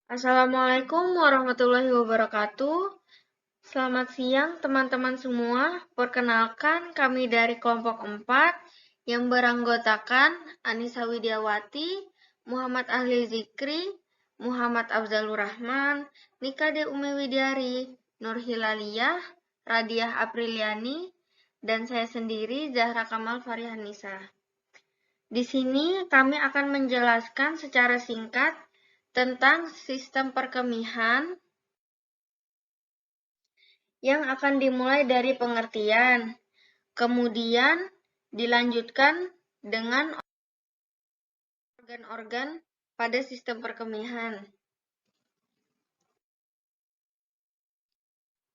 Assalamualaikum warahmatullahi wabarakatuh. Selamat siang teman-teman semua. Perkenalkan kami dari kelompok 4 yang beranggotakan Anissa Widiawati, Muhammad Ahli Zikri, Muhammad Afzalur Rahman, Nika De Umi Widiari, Nur Hilaliyah, Radiah Apriliani, dan saya sendiri Zahra Kamal Farihanisa. Di sini kami akan menjelaskan secara singkat tentang sistem perkemihan yang akan dimulai dari pengertian, kemudian dilanjutkan dengan organ-organ pada sistem perkemihan.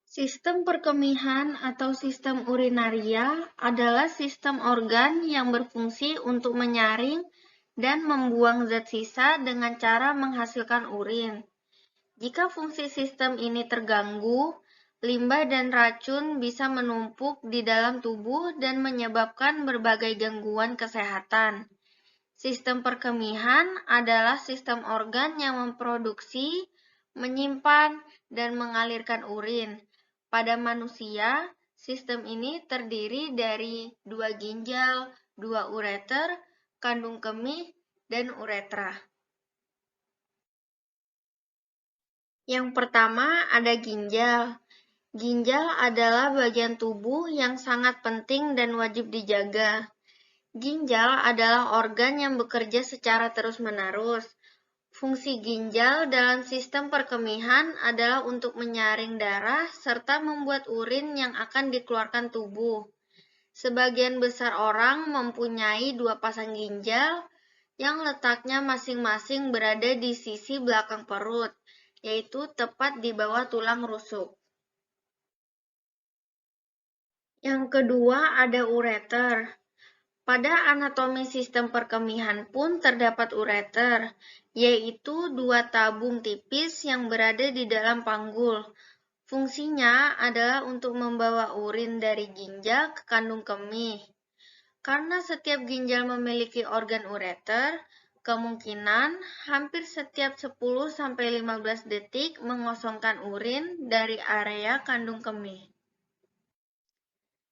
Sistem perkemihan atau sistem urinaria adalah sistem organ yang berfungsi untuk menyaring dan membuang zat sisa dengan cara menghasilkan urin. Jika fungsi sistem ini terganggu, limbah dan racun bisa menumpuk di dalam tubuh dan menyebabkan berbagai gangguan kesehatan. Sistem perkemihan adalah sistem organ yang memproduksi, menyimpan, dan mengalirkan urin. Pada manusia, sistem ini terdiri dari 2 ginjal, 2 ureter, kandung kemih, dan uretra. Yang pertama ada ginjal. Ginjal adalah bagian tubuh yang sangat penting dan wajib dijaga. Ginjal adalah organ yang bekerja secara terus-menerus. Fungsi ginjal dalam sistem perkemihan adalah untuk menyaring darah serta membuat urin yang akan dikeluarkan tubuh. Sebagian besar orang mempunyai 2 pasang ginjal yang letaknya masing-masing berada di sisi belakang perut, yaitu tepat di bawah tulang rusuk. Yang kedua ada ureter. Pada anatomi sistem perkemihan pun terdapat ureter, yaitu 2 tabung tipis yang berada di dalam panggul. Fungsinya adalah untuk membawa urin dari ginjal ke kandung kemih. Karena setiap ginjal memiliki organ ureter, kemungkinan hampir setiap 10-15 detik mengosongkan urin dari area kandung kemih.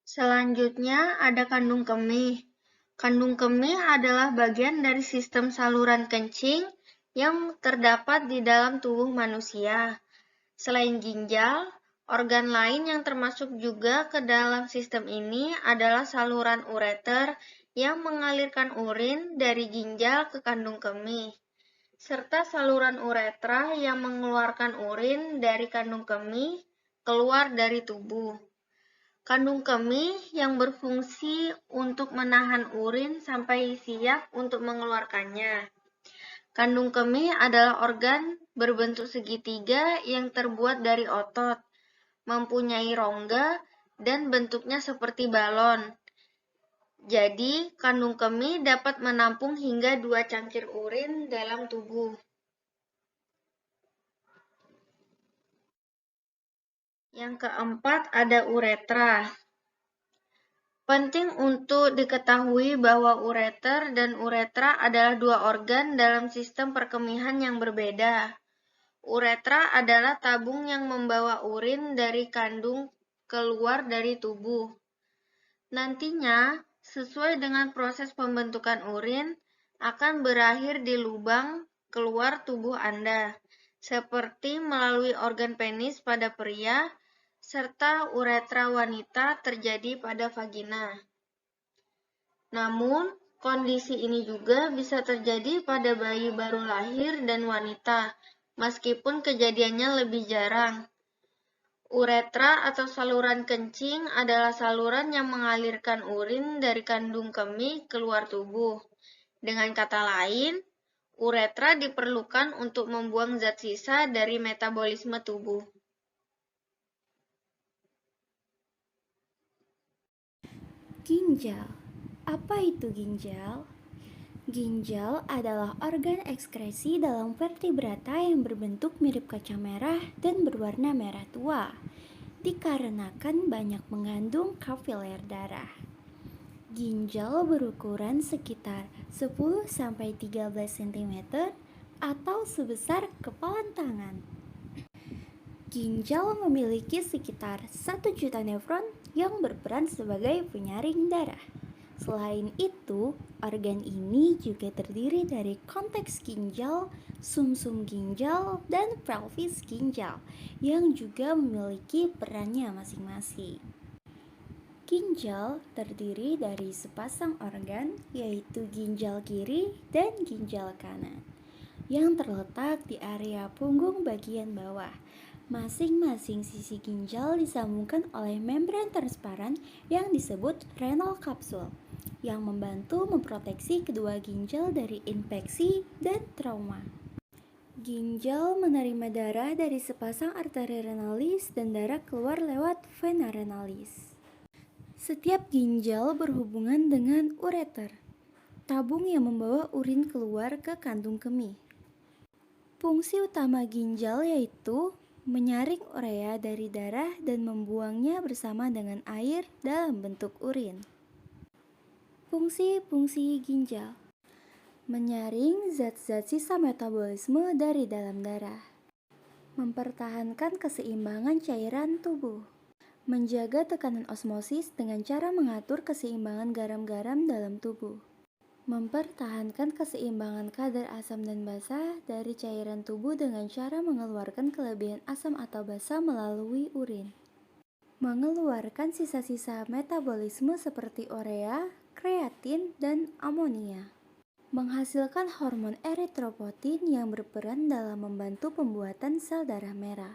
Selanjutnya ada kandung kemih. Kandung kemih adalah bagian dari sistem saluran kencing yang terdapat di dalam tubuh manusia. Selain ginjal, organ lain yang termasuk juga ke dalam sistem ini adalah saluran ureter yang mengalirkan urin dari ginjal ke kandung kemih, serta saluran uretra yang mengeluarkan urin dari kandung kemih keluar dari tubuh. Kandung kemih yang berfungsi untuk menahan urin sampai siap untuk mengeluarkannya. Kandung kemih adalah organ berbentuk segitiga yang terbuat dari otot, mempunyai rongga, dan bentuknya seperti balon. Jadi, kandung kemih dapat menampung hingga 2 cangkir urin dalam tubuh. Yang keempat ada uretra. Penting untuk diketahui bahwa ureter dan uretra adalah 2 organ dalam sistem perkemihan yang berbeda. Uretra adalah tabung yang membawa urin dari kandung keluar dari tubuh. Nantinya, sesuai dengan proses pembentukan urin, akan berakhir di lubang keluar tubuh Anda, seperti melalui organ penis pada pria, serta uretra wanita terjadi pada vagina. Namun, kondisi ini juga bisa terjadi pada bayi baru lahir dan wanita, meskipun kejadiannya lebih jarang. Uretra atau saluran kencing adalah saluran yang mengalirkan urin dari kandung kemih keluar tubuh. Dengan kata lain, uretra diperlukan untuk membuang zat sisa dari metabolisme tubuh. Ginjal. Apa itu ginjal? Ginjal adalah organ ekskresi dalam vertebrata yang berbentuk mirip kaca merah dan berwarna merah tua, dikarenakan banyak mengandung kapiler darah. Ginjal berukuran sekitar 10-13 cm atau sebesar kepalan tangan. Ginjal memiliki sekitar 1 juta nefron yang berperan sebagai penyaring darah. Selain itu, organ ini juga terdiri dari konteks ginjal, sumsum ginjal, dan pelvis ginjal yang juga memiliki perannya masing-masing. Ginjal terdiri dari sepasang organ, yaitu ginjal kiri dan ginjal kanan, yang terletak di area punggung bagian bawah. Masing-masing sisi ginjal disambungkan oleh membran transparan yang disebut renal capsule, yang membantu memproteksi kedua ginjal dari infeksi dan trauma. Ginjal menerima darah dari sepasang arteri renalis dan darah keluar lewat vena renalis. Setiap ginjal berhubungan dengan ureter, tabung yang membawa urin keluar ke kandung kemih. Fungsi utama ginjal yaitu menyaring urea dari darah dan membuangnya bersama dengan air dalam bentuk urin. Fungsi-fungsi ginjal: menyaring zat-zat sisa metabolisme dari dalam darah, mempertahankan keseimbangan cairan tubuh, menjaga tekanan osmosis dengan cara mengatur keseimbangan garam-garam dalam tubuh, mempertahankan keseimbangan kadar asam dan basa dari cairan tubuh dengan cara mengeluarkan kelebihan asam atau basa melalui urin, mengeluarkan sisa-sisa metabolisme seperti urea, kreatin, dan amonia, menghasilkan hormon eritropoietin yang berperan dalam membantu pembuatan sel darah merah,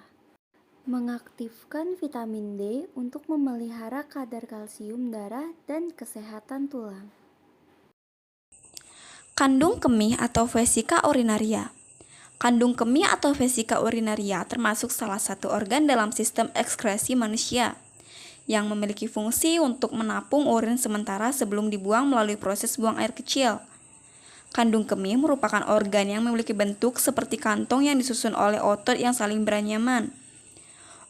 mengaktifkan vitamin D untuk memelihara kadar kalsium darah dan kesehatan tulang. Kandung kemih atau vesika urinaria. Kandung kemih atau vesika urinaria termasuk salah satu organ dalam sistem ekskresi manusia yang memiliki fungsi untuk menampung urin sementara sebelum dibuang melalui proses buang air kecil. Kandung kemih merupakan organ yang memiliki bentuk seperti kantong yang disusun oleh otot yang saling beranyaman.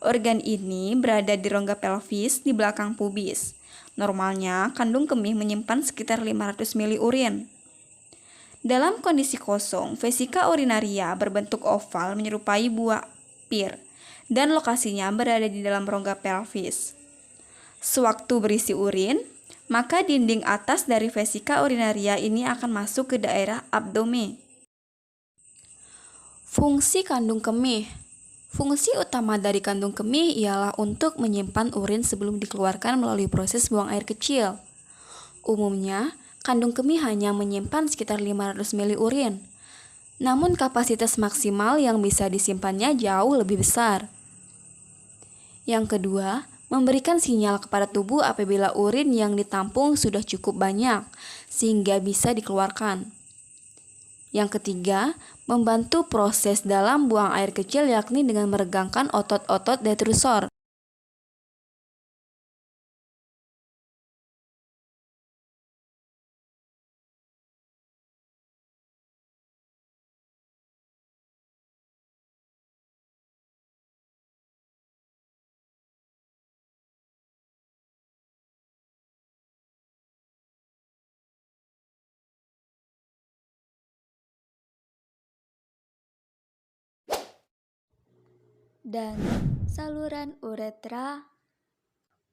Organ ini berada di rongga pelvis di belakang pubis. Normalnya, kandung kemih menyimpan sekitar 500 mili urin. Dalam kondisi kosong, vesika urinaria berbentuk oval menyerupai buah pir dan lokasinya berada di dalam rongga pelvis. Sewaktu berisi urin, maka dinding atas dari vesika urinaria ini akan masuk ke daerah abdomen. Fungsi kandung kemih. Fungsi utama dari kandung kemih ialah untuk menyimpan urin sebelum dikeluarkan melalui proses buang air kecil. Umumnya, kandung kemih hanya menyimpan sekitar 500 mili urin. Namun kapasitas maksimal yang bisa disimpannya jauh lebih besar. Yang kedua, memberikan sinyal kepada tubuh apabila urin yang ditampung sudah cukup banyak, sehingga bisa dikeluarkan. Yang ketiga, membantu proses dalam buang air kecil yakni dengan meregangkan otot-otot detrusor. Dan saluran uretra.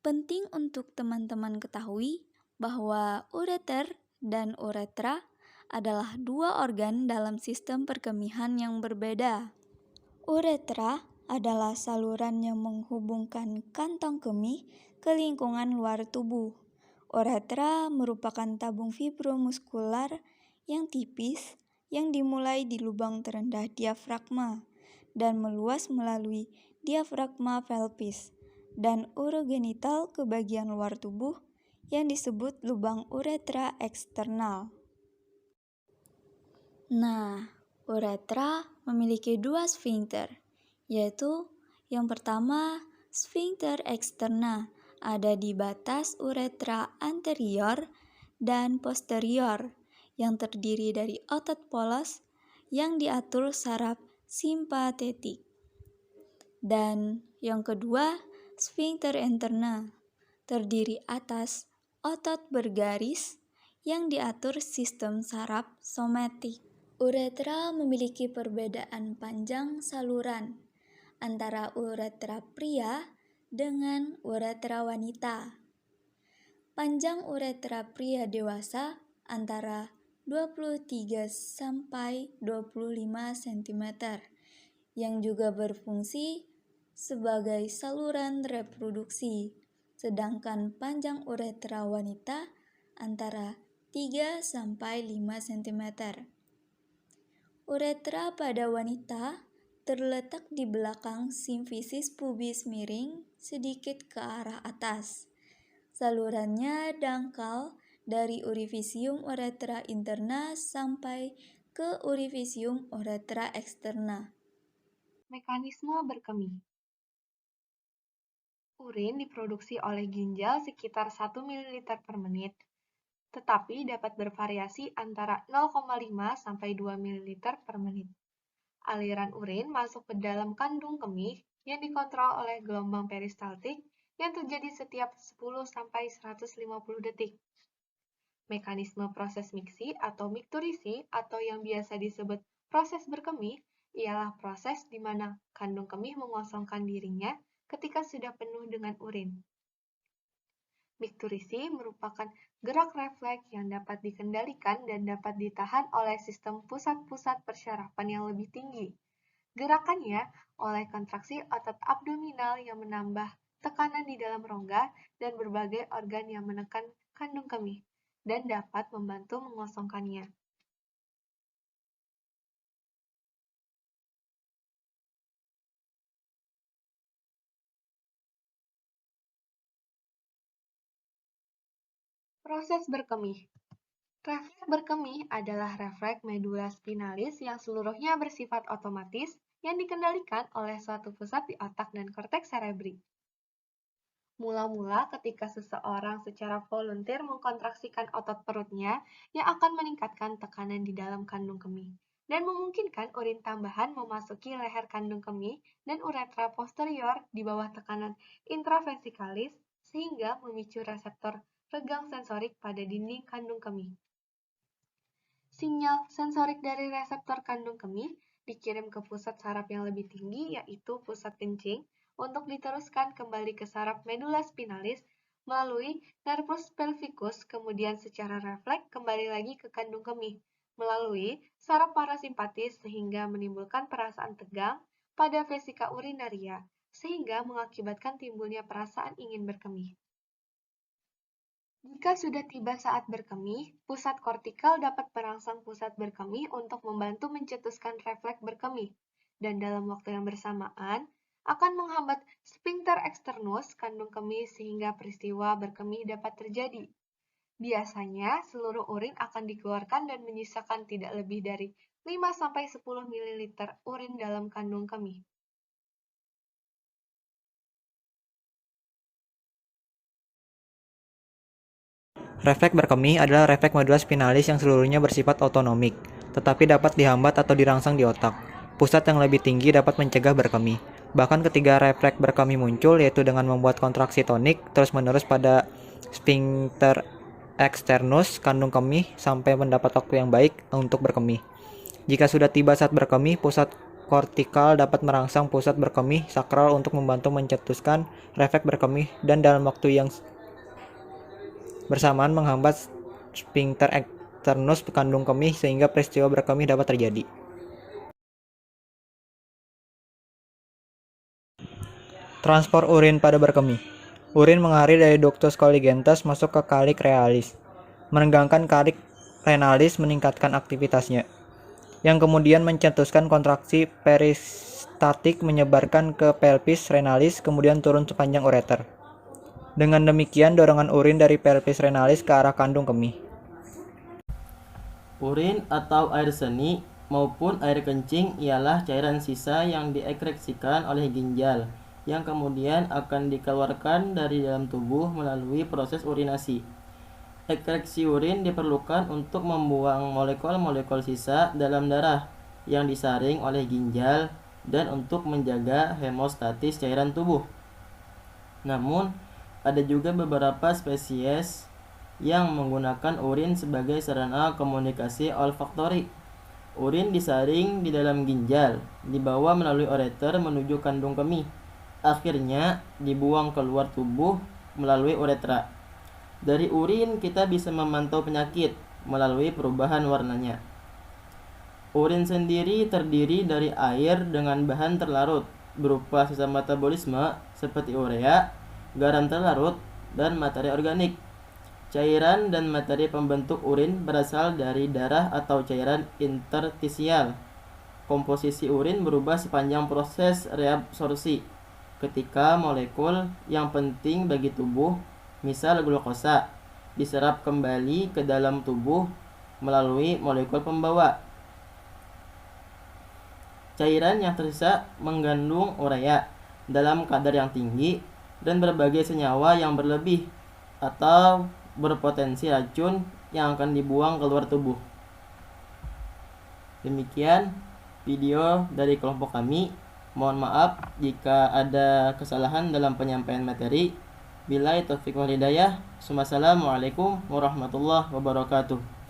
Penting untuk teman-teman ketahui bahwa ureter dan uretra adalah dua organ dalam sistem perkemihan yang berbeda. Uretra adalah saluran yang menghubungkan kantong kemih ke lingkungan luar tubuh. Uretra merupakan tabung fibromuskular yang tipis yang dimulai di lubang terendah diafragma dan meluas melalui diafragma pelvis dan urogenital ke bagian luar tubuh yang disebut lubang uretra eksternal. Nah, uretra memiliki dua sfinkter, yaitu yang pertama sfinkter eksterna ada di batas uretra anterior dan posterior yang terdiri dari otot polos yang diatur saraf simpatetik. Dan yang kedua, sfinkter interna terdiri atas otot bergaris yang diatur sistem saraf somatik. Uretra memiliki perbedaan panjang saluran antara uretra pria dengan uretra wanita. Panjang uretra pria dewasa antara 23 sampai 25 cm yang juga berfungsi sebagai saluran reproduksi, sedangkan panjang uretra wanita antara 3 sampai 5 cm. Uretra pada wanita terletak di belakang simfisis pubis miring sedikit ke arah atas. Salurannya dangkal dari orifisium uretra interna sampai ke orifisium uretra eksterna. Mekanisme berkemih. Urin diproduksi oleh ginjal sekitar 1 ml per menit, tetapi dapat bervariasi antara 0,5 sampai 2 ml per menit. Aliran urin masuk ke dalam kandung kemih yang dikontrol oleh gelombang peristaltik yang terjadi setiap 10 sampai 150 detik. Mekanisme proses miksi atau mikturisi atau yang biasa disebut proses berkemih ialah proses di mana kandung kemih mengosongkan dirinya ketika sudah penuh dengan urin. Mikturisi merupakan gerak refleks yang dapat dikendalikan dan dapat ditahan oleh sistem pusat-pusat persyarapan yang lebih tinggi. Gerakannya oleh kontraksi otot abdominal yang menambah tekanan di dalam rongga dan berbagai organ yang menekan kandung kemih dan dapat membantu mengosongkannya. Proses berkemih. Refleks berkemih adalah refleks medula spinalis yang seluruhnya bersifat otomatis yang dikendalikan oleh suatu pusat di otak dan korteks cerebri. Mula-mula ketika seseorang secara volunteer mengkontraksikan otot perutnya yang akan meningkatkan tekanan di dalam kandung kemih dan memungkinkan urin tambahan memasuki leher kandung kemih dan uretra posterior di bawah tekanan intravesikalis sehingga memicu reseptor regang sensorik pada dinding kandung kemih. Sinyal sensorik dari reseptor kandung kemih dikirim ke pusat saraf yang lebih tinggi yaitu pusat kencing untuk diteruskan kembali ke saraf medula spinalis melalui nervus pelvicus kemudian secara refleks kembali lagi ke kandung kemih melalui saraf parasimpatis sehingga menimbulkan perasaan tegang pada vesika urinaria sehingga mengakibatkan timbulnya perasaan ingin berkemih. Jika sudah tiba saat berkemih, pusat kortikal dapat merangsang pusat berkemih untuk membantu mencetuskan refleks berkemih, dan dalam waktu yang bersamaan akan menghambat sphincter externus kandung kemih sehingga peristiwa berkemih dapat terjadi. Biasanya, seluruh urin akan dikeluarkan dan menyisakan tidak lebih dari 5-10 ml urin dalam kandung kemih. Refleks berkemih adalah refleks medula spinalis yang seluruhnya bersifat otonomik, tetapi dapat dihambat atau dirangsang di otak. Pusat yang lebih tinggi dapat mencegah berkemih. Bahkan ketiga refleks berkemih muncul, yaitu dengan membuat kontraksi tonik terus-menerus pada sphincter externus kandung kemih sampai mendapat waktu yang baik untuk berkemih. Jika sudah tiba saat berkemih, pusat kortikal dapat merangsang pusat berkemih sakral untuk membantu mencetuskan refleks berkemih dan dalam waktu yang bersamaan menghambat sphincter externus kandung kemih sehingga peristiwa berkemih dapat terjadi. Transport urin pada berkemih. Urin mengalir dari ductus colligentas masuk ke kalik realis, merenggangkan kalik renalis meningkatkan aktivitasnya, yang kemudian mencetuskan kontraksi peristatik menyebarkan ke pelvis renalis kemudian turun sepanjang ureter. Dengan demikian, dorongan urin dari pelvis renalis ke arah kandung kemih. Urin atau air seni maupun air kencing ialah cairan sisa yang diekreksikan oleh ginjal, yang kemudian akan dikeluarkan dari dalam tubuh melalui proses urinasi. Ekreksi urin diperlukan untuk membuang molekul-molekul sisa dalam darah yang disaring oleh ginjal dan untuk menjaga hemostatis cairan tubuh. Namun, ada juga beberapa spesies yang menggunakan urin sebagai sarana komunikasi olfaktori. Urin disaring di dalam ginjal, dibawa melalui ureter menuju kandung kemih. Akhirnya dibuang keluar tubuh melalui uretra. Dari urin kita bisa memantau penyakit melalui perubahan warnanya. Urin sendiri terdiri dari air dengan bahan terlarut berupa sisa metabolisme seperti urea, garam terlarut, dan materi organik. Cairan dan materi pembentuk urin berasal dari darah atau cairan interstisial. Komposisi urin berubah sepanjang proses reabsorpsi ketika molekul yang penting bagi tubuh, misal glukosa, diserap kembali ke dalam tubuh melalui molekul pembawa. Cairan yang tersisa mengandung urea dalam kadar yang tinggi dan berbagai senyawa yang berlebih atau berpotensi racun yang akan dibuang keluar tubuh. Demikian video dari kelompok kami. Mohon maaf jika ada kesalahan dalam penyampaian materi. Billahi taufiq wal hidayah. Wassalamualaikum warahmatullahi wabarakatuh.